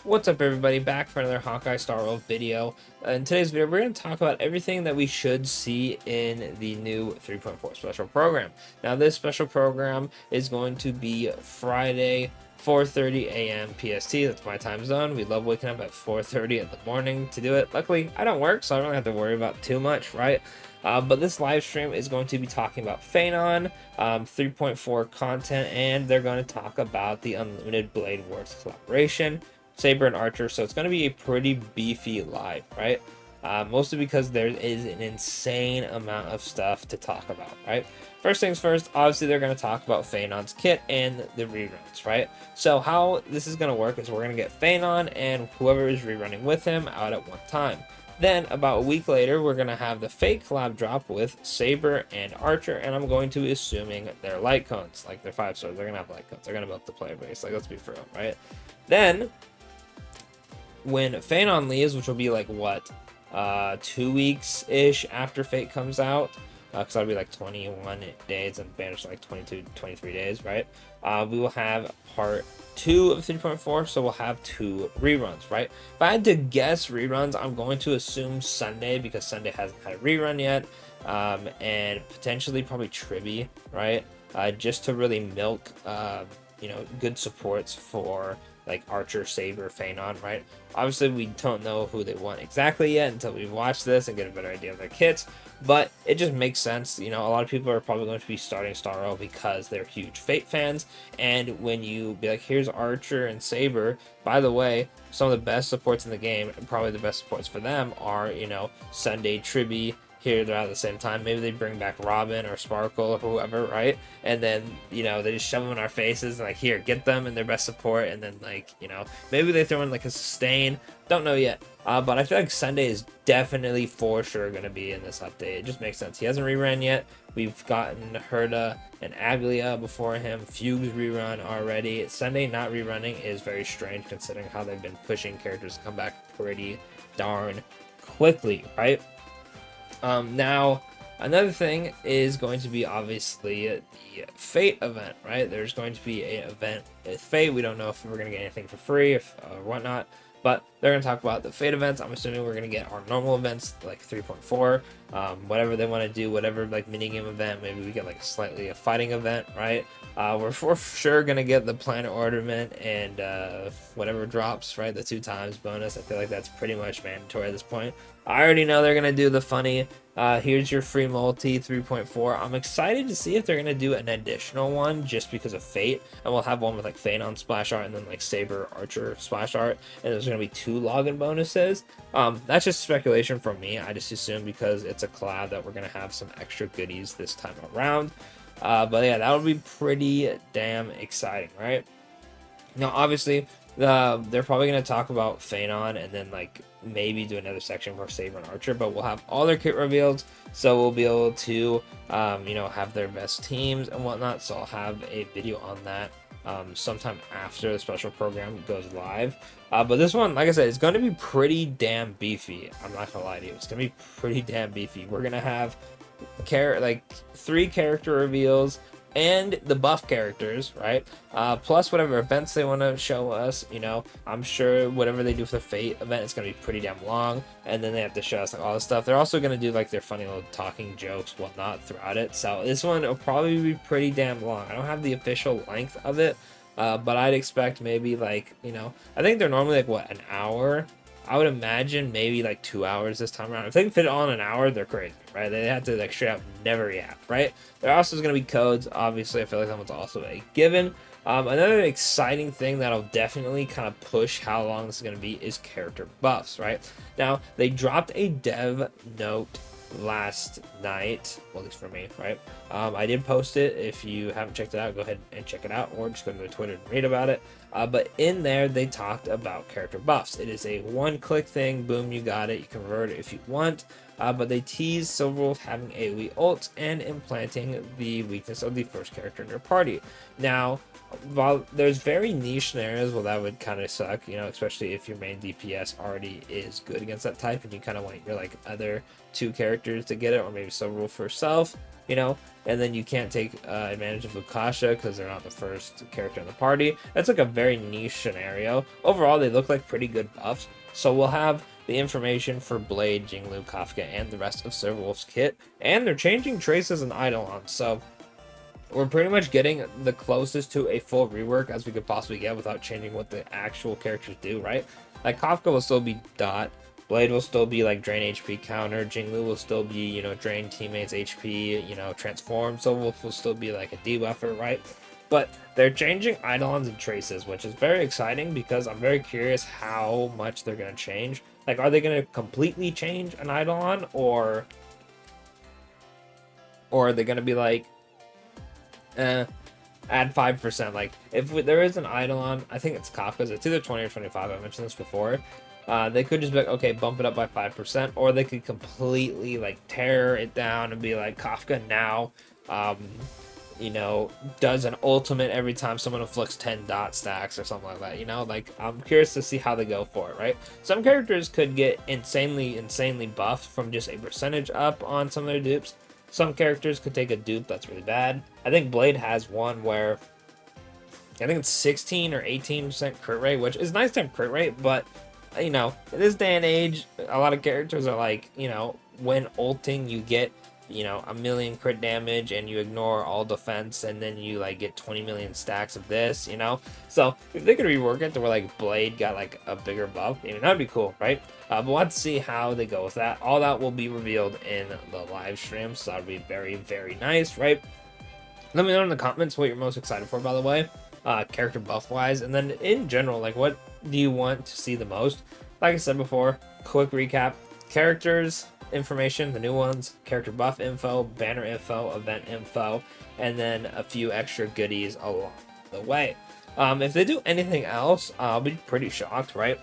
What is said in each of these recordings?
What's up, everybody? Back for another Honkai Star Rail video. In today's video, we're going to talk about everything that we should see in the new 3.4 special program. Now, this special program is going to be Friday, 4:30 a.m. PST. That's my time zone. We love waking up at 4:30 in the morning to do it. Luckily, I don't work, so I don't have to worry about too much, right? But this live stream is going to be talking about Phanon, 3.4 content, and they're going to talk about the Unlimited Blade Wars collaboration, Saber and Archer. So it's going to be a pretty beefy live, right? Mostly because there is an insane amount of stuff to talk about, right? First things first, obviously they're going to talk about Phanon's kit and the reruns, right? So how this is going to work is we're going to get Phanon and whoever is rerunning with him out at one time. Then about a week later, we're going to have the Fate collab drop with Saber and Archer, and I'm going to be assuming they're light cones, like they're 5 stars. They're going to have light cones. They're going to build the player base. Like, let's be for real, right? Then when Phanon leaves, which will be like what, 2 weeks ish after Fate comes out, because that'll be like 21 days and Banished like 22 23 days, right? We will have part 2 of 3.4, so we'll have 2 reruns, right? If I had to guess reruns, I'm going to assume Sunday, because Sunday hasn't had a rerun yet, and potentially probably Tribby, right? Just to really milk good supports for like Archer, Saber, Phanon, right? Obviously, we don't know who they want exactly yet until we watch this and get a better idea of their kits, but it just makes sense. You know, a lot of people are probably going to be starting Star Rail because they're huge Fate fans, and when you be like, here's Archer and Saber, by the way, some of the best supports in the game, and probably the best supports for them are, Sunday, Tribby, here they're at the same time. Maybe they bring back Robin or Sparkle or whoever, right? And then they just shove them in our faces and like, here, get them and their best support. And then maybe they throw in like a sustain, don't know yet, but I feel like Sunday is definitely for sure going to be in this update. It just makes sense. He hasn't rerun yet. We've gotten Herda and Aglia before him. Fugue's rerun already. Sunday not rerunning is very strange considering how they've been pushing characters to come back pretty darn quickly, right? Now, another thing is going to be obviously the Fate event, right? There's going to be an event with Fate. We don't know if we're going to get anything for free or whatnot, but they're going to talk about the Fate events. I'm assuming we're going to get our normal events like 3.4, whatever they want to do, whatever like minigame event. Maybe we get like a fighting event, right? We're for sure going to get the Planet Ornament and whatever drops, right? The 2 times bonus. I feel like that's pretty much mandatory at this point. I already know they're going to do the funny, here's your free multi 3.4. I'm excited to see if they're going to do an additional one just because of Fate. And we'll have one with like Phanon splash art and then like Saber Archer splash art. And there's going to be 2 login bonuses. That's just speculation from me. I just assume because it's a collab that we're going to have some extra goodies this time around. But yeah, that would be pretty damn exciting, right? Now, obviously, they're probably going to talk about Phanon and then like maybe do another section for Saber and Archer, but we'll have all their kit revealed, so we'll be able to have their best teams and whatnot. So I'll have a video on that sometime after the special program goes live. But this one, like I said, is going to be pretty damn beefy. I'm not gonna lie to you, it's going to be pretty damn beefy. We're going to have 3 character reveals and the buff characters, right? Plus whatever events they want to show us. I'm sure whatever they do for the Fate event is going to be pretty damn long, and then they have to show us like all this stuff. They're also going to do like their funny little talking jokes, whatnot, throughout it. So this one will probably be pretty damn long. I don't have the official length of it, but I'd expect maybe like, I think they're normally like what, an hour. I would imagine maybe like 2 hours this time around. If they can fit it all in an hour, they're crazy, right? They have to like straight up never react, right? There also is going to be codes. Obviously, I feel like that one's also a given. Another exciting thing that'll definitely kind of push how long this is going to be is character buffs, right? Now, they dropped a dev note last night, well, at least for me, right? I did post it. If you haven't checked it out, go ahead and check it out, or just go to their Twitter and read about it. But in there, they talked about character buffs. It is a one-click thing. Boom, you got it. You can convert it if you want. But they tease Silverwolf having AoE ult and implanting the weakness of the first character in your party. Now, while there's very niche scenarios, well, that would kind of suck, you know, especially if your main DPS already is good against that type, and you kind of want your like other two characters to get it, or maybe Silverwolf for herself, you know, and then you can't take advantage of Lukasha because they're not the first character in the party. That's like a very niche scenario. Overall, they look like pretty good buffs, so we'll have the information for Blade, Jinglu, Kafka, and the rest of Silverwolf's kit, and they're changing traces and Eidolons, so we're pretty much getting the closest to a full rework as we could possibly get without changing what the actual characters do, right? Like, Kafka will still be dot, Blade will still be like drain HP counter, Jinglu will still be, you know, drain teammates HP, you know, transform, Silverwolf will still be like a debuffer, right? But they're changing Eidolons and traces, which is very exciting because I'm very curious how much they're going to change. Like, are they going to completely change an Eidolon, or are they going to be like, add 5%. Like, if there is an Eidolon, I think it's Kafka's, it's either 20 or 25, I mentioned this before, they could just be like, okay, bump it up by 5%, or they could completely like tear it down and be like, Kafka now, you know, does an ultimate every time someone inflicts 10 dot stacks or something like that, you know? Like, I'm curious to see how they go for it, right? Some characters could get insanely buffed from just a percentage up on some of their dupes. Some characters could take a dupe that's really bad. I think Blade has one where I think it's 16 or 18% crit rate, which is nice to have crit rate, but, you know, in this day and age, a lot of characters are like, you know, when ulting, you get, you know, 1,000,000 crit damage and you ignore all defense, and then you like get 20 million stacks of this, you know? So if they could rework it to where like Blade got like a bigger buff, I mean, that'd be cool, right? But we'll have to see how they go with that. All that will be revealed in the live stream, so that'll be very nice, right? Let me know in the comments what you're most excited for, by the way, character buff wise, and then in general, like, what do you want to see the most? Like I said before, quick recap: characters information, the new ones, character buff info, banner info, event info, and then a few extra goodies along the way. If they do anything else, I'll be pretty shocked, right?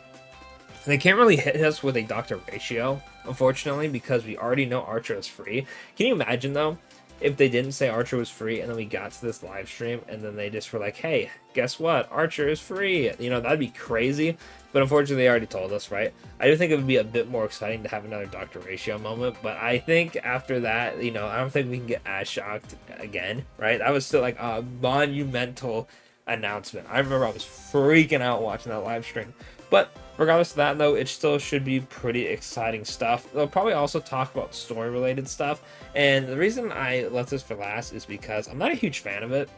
They can't really hit us with a doctor ratio, unfortunately, because we already know Archer is free. Can you imagine, though, if they didn't say Archer was free and then we got to this live stream and then they just were like, hey, guess what? Archer is free. You know, that'd be crazy. But unfortunately, they already told us, right? I do think it would be a bit more exciting to have another Doctor Ratio moment. But I think after that, you know, I don't think we can get as shocked again, right? That was still like a monumental announcement. I remember I was freaking out watching that live stream. But regardless of that, though, it still should be pretty exciting stuff. They'll probably also talk about story-related stuff. And the reason I left this for last is because I'm not a huge fan of it,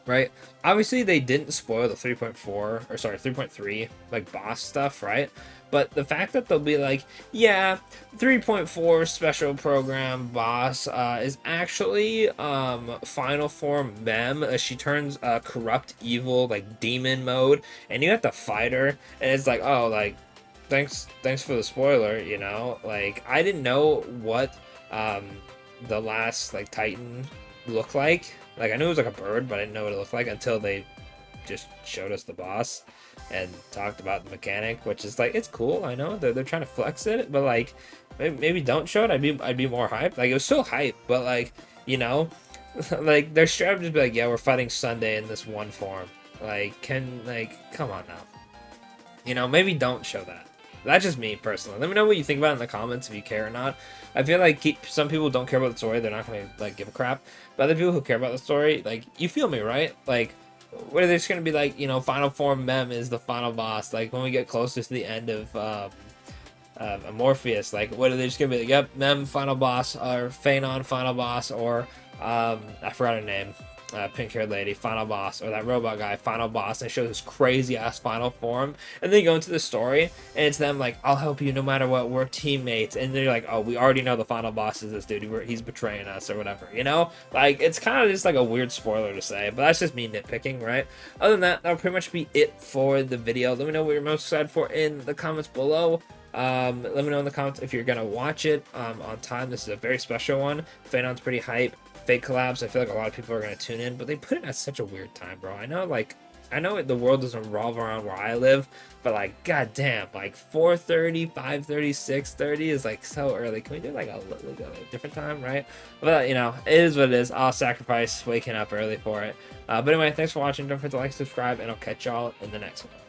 right? Obviously, they didn't spoil the 3.3, like, boss stuff, right? But the fact that they'll be like, yeah, 3.4 special program boss is actually final form Mem. She turns corrupt evil, like demon mode, and you have to fight her. And it's like, oh, like, thanks for the spoiler, you know? Like, I didn't know what the last like Titan looked like. Like, I knew it was like a bird, but I didn't know what it looked like until they just showed us the boss and talked about the mechanic, which is like, it's cool. I know they're trying to flex it, but like, maybe don't show it. I'd be more hyped. Like, it was still hype, but like, you know, like, their strategy would be like, yeah, we're fighting Sunday in this one form. Like, come on now. You know, maybe don't show that. That's just me personally. Let me know what you think about it in the comments if you care or not. I feel like some people don't care about the story. They're not gonna like give a crap. But other people who care about the story, like, you feel me, right? Like, what are they just gonna be like, you know, final form Mem is the final boss? Like, when we get closer to the end of Morpheus, like, what are they just gonna be like? Yep, Mem final boss, or Phanon final boss, or I forgot her name, pink-haired lady final boss, or that robot guy final boss, and it shows this crazy ass final form, and then you go into the story and it's them like, I'll help you no matter what, we're teammates, and they're like, oh, we already know the final boss is this dude, he's betraying us or whatever, you know? Like, it's kind of just like a weird spoiler to say, but that's just me nitpicking, right? Other than that, that'll pretty much be it for the video. Let me know what you're most excited for in the comments below. Let me know in the comments if you're gonna watch it on time. This is a very special one. Phanon's pretty hype. Fake collabs, I feel like a lot of people are going to tune in, but they put it at such a weird time, bro. I know, like, I know the world doesn't revolve around where I live, but like, goddamn, like 4:30, 5:30, 6:30 is like so early. Can we do like a different time, right? But you know, it is what it is. I'll sacrifice waking up early for it. But anyway, thanks for watching. Don't forget to like, subscribe, and I'll catch y'all in the next one.